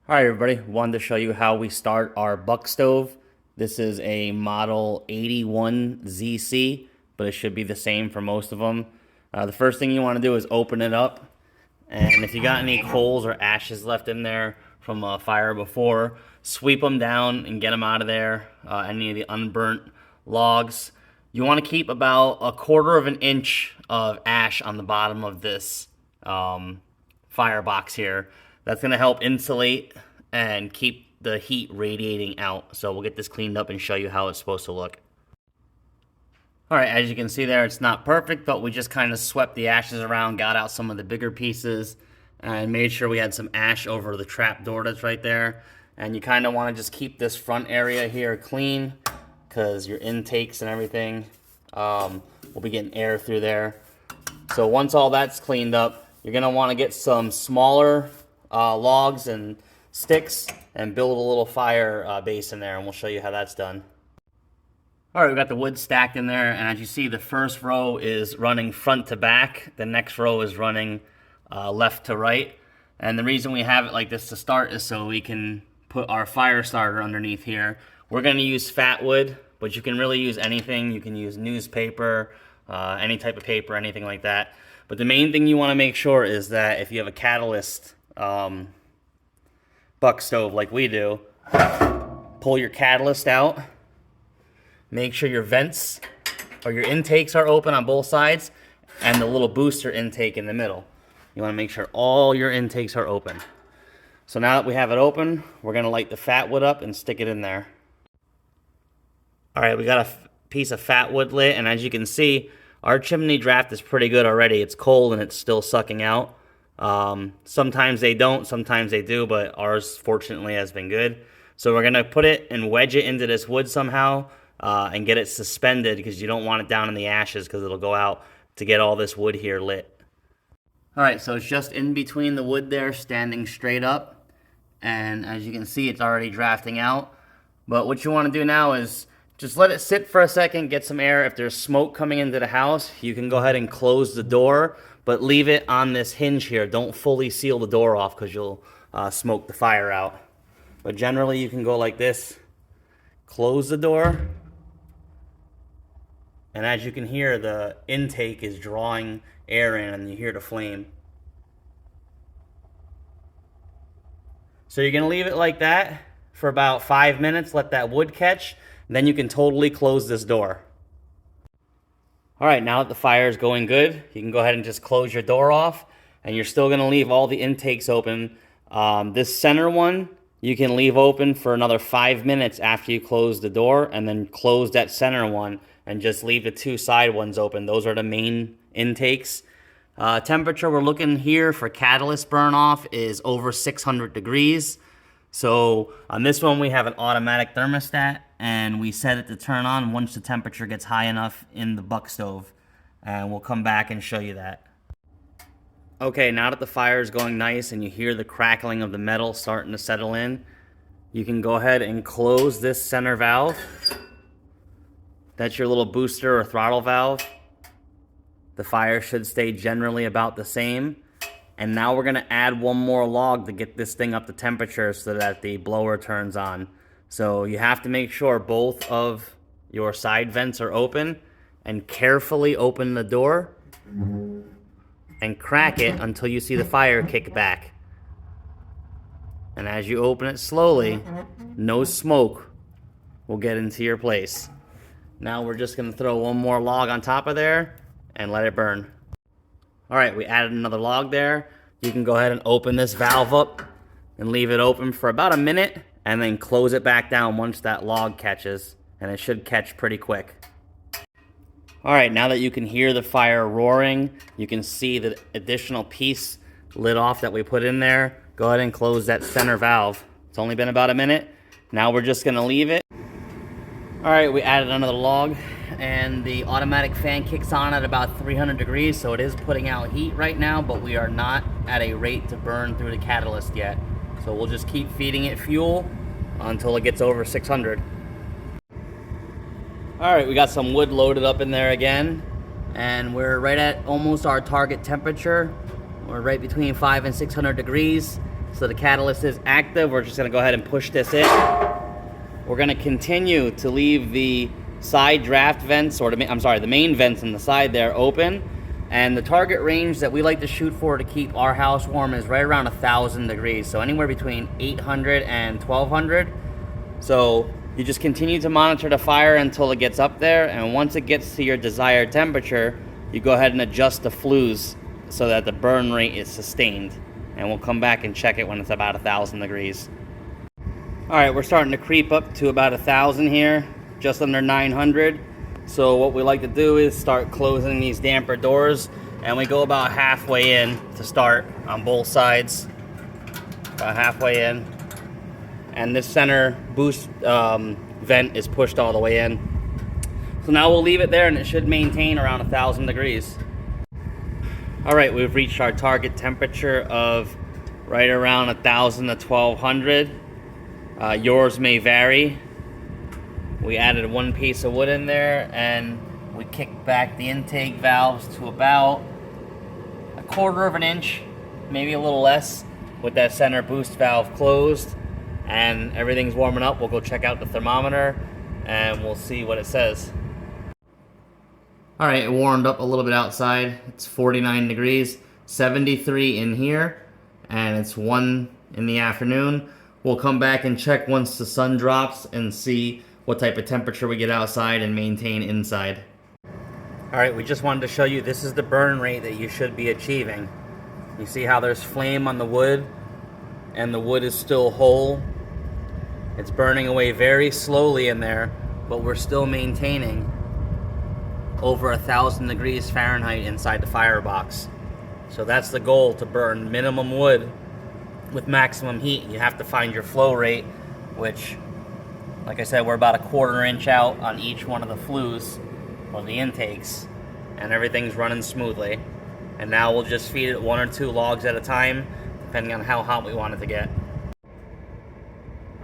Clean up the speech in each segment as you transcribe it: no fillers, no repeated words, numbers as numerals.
Alright everybody, wanted to show you how we start our buck stove. This is a model 81ZC, but it should be the same for most of them. The first thing you want to do is open it up, and if you got any coals or ashes left in there from a fire before, sweep them down and get them out of there. Any of the unburnt logs. You want to keep about 1/4 of an inch of ash on the bottom of this firebox here. That's going to help insulate and keep the heat radiating out. So we'll get this cleaned up and show you how it's supposed to look. Alright, as you can see there, it's not perfect, but we just kind of swept the ashes around, got out some of the bigger pieces, and made sure we had some ash over the trap door that's right there. And you kind of want to just keep this front area here clean, because your intakes and everything will be getting air through there. So once all that's cleaned up, you're going to want to get some smaller logs and sticks and build a little fire base in there, and we'll show you how that's done. Alright, we've got the wood stacked in there, and as you see, the first row is running front to back. The next row is running left to right. And the reason we have it like this to start is so we can put our fire starter underneath here. We're going to use fat wood, but you can really use anything. You can use newspaper, any type of paper, anything like that. But the main thing you want to make sure is that if you have a catalyst buck stove like we do, pull your catalyst out. Make sure your vents or your intakes are open on both sides, and the little booster intake in the middle. You want to make sure all your intakes are open. So now that we have it open, we're going to light the fat wood up and stick it in there. Alright, we got a piece of fat wood lit, and as you can see, our chimney draft is pretty good already. It's cold and it's still sucking out. Sometimes they don't, sometimes they do, but ours fortunately has been good. So we're going to put it and wedge it into this wood somehow and get it suspended, because you don't want it down in the ashes because it'll go out, to get all this wood here lit. Alright, so it's just in between the wood there, standing straight up. And as you can see, it's already drafting out. But what you want to do now is just let it sit for a second, get some air. If there's smoke coming into the house, you can go ahead and close the door, but leave it on this hinge here. Don't fully seal the door off, because you'll smoke the fire out. But generally you can go like this, close the door, and as you can hear, the intake is drawing air in, and you hear the flame. So you're going to leave it like that for about 5 minutes, let that wood catch, then you can totally close this door. Alright, now that the fire is going good, you can go ahead and just close your door off, and you're still going to leave all the intakes open. This center one, you can leave open for another 5 minutes after you close the door, and then close that center one, and just leave the two side ones open. Those are the main intakes. Temperature we're looking here for catalyst burn off is over 600 degrees. So on this one we have an automatic thermostat, and we set it to turn on once the temperature gets high enough in the buck stove, and we'll come back and show you that. Okay, now that the fire is going nice and you hear the crackling of the metal starting to settle in, you can go ahead and close this center valve. That's your little booster or throttle valve. The fire should stay generally about the same. And now we're going to add one more log to get this thing up to temperature so that the blower turns on. So you have to make sure both of your side vents are open, and carefully open the door and crack it until you see the fire kick back. And as you open it slowly, no smoke will get into your place. Now we're just going to throw one more log on top of there and let it burn. Alright, we added another log there. You can go ahead and open this valve up and leave it open for about a minute, and then close it back down once that log catches, and it should catch pretty quick. Alright, now that you can hear the fire roaring, you can see the additional piece lit off that we put in there. Go ahead and close that center valve. It's only been about a minute. Now we're just going to leave it. Alright, we added another log, and the automatic fan kicks on at about 300 degrees, so it is putting out heat right now, but we are not at a rate to burn through the catalyst yet. So we'll just keep feeding it fuel until it gets over 600. Alright, we got some wood loaded up in there again, and we're right at almost our target temperature. We're right between 500 and 600 degrees. So the catalyst is active. We're just gonna go ahead and push this in. We're gonna continue to leave the side draft vents, or the main vents on the side there open. And the target range that we like to shoot for to keep our house warm is right around 1,000 degrees. So anywhere between 800 and 1,200. So you just continue to monitor the fire until it gets up there. And once it gets to your desired temperature, you go ahead and adjust the flues so that the burn rate is sustained. And we'll come back and check it when it's about 1,000 degrees. All right, we're starting to creep up to about 1,000 here, just under 900. So what we like to do is start closing these damper doors, and we go about halfway in to start on both sides. About halfway in. And this center boost vent is pushed all the way in. So now we'll leave it there, and it should maintain around 1,000 degrees. All right, we've reached our target temperature of right around 1,000 to 1,200. Yours may vary. We added one piece of wood in there, and we kicked back the intake valves to about 1/4 of an inch, maybe a little less, with that center boost valve closed. And everything's warming up. We'll go check out the thermometer, and we'll see what it says. All right, it warmed up a little bit outside. It's 49 degrees, 73 in here, and it's 1 in the afternoon. We'll come back and check once the sun drops and see what type of temperature we get outside and maintain inside. All right, we just wanted to show you, this is the burn rate that you should be achieving. You see how there's flame on the wood, and the wood is still whole. It's burning away very slowly in there, but we're still maintaining over 1,000 degrees Fahrenheit inside the firebox. So that's the goal, to burn minimum wood with maximum heat. You have to find your flow rate, which, like I said, we're about 1/4 inch out on each one of the flues, or the intakes, and everything's running smoothly. And now we'll just feed it 1 or 2 logs at a time, depending on how hot we want it to get.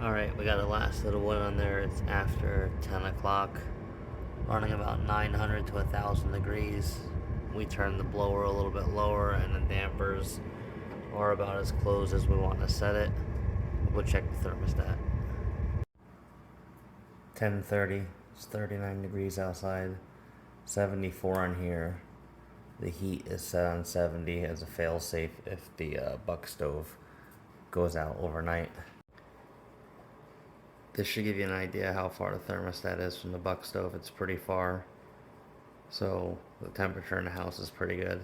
All right, we got the last little wood on there. It's after 10 o'clock, running about 900 to 1,000 degrees. We turned the blower a little bit lower, and the dampers are about as close as we want to set it. We'll check the thermostat. 10:30, it's 39 degrees outside, 74 in here. The heat is set on 70 as a fail-safe if the buck stove goes out overnight. This should give you an idea how far the thermostat is from the buck stove. It's pretty far, so the temperature in the house is pretty good.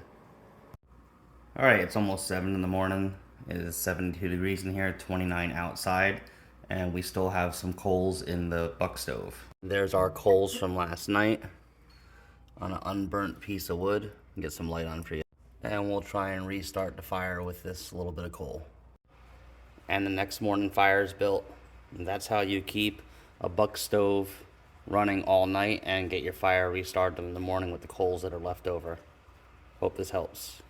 All right, it's almost 7 in the morning. It is 72 degrees in here, 29 outside, and we still have some coals in the buck stove. There's our coals from last night on an unburnt piece of wood. Get some light on for you. And we'll try and restart the fire with this little bit of coal. And the next morning fire is built. And that's how you keep a buck stove running all night and get your fire restarted in the morning with the coals that are left over. Hope this helps.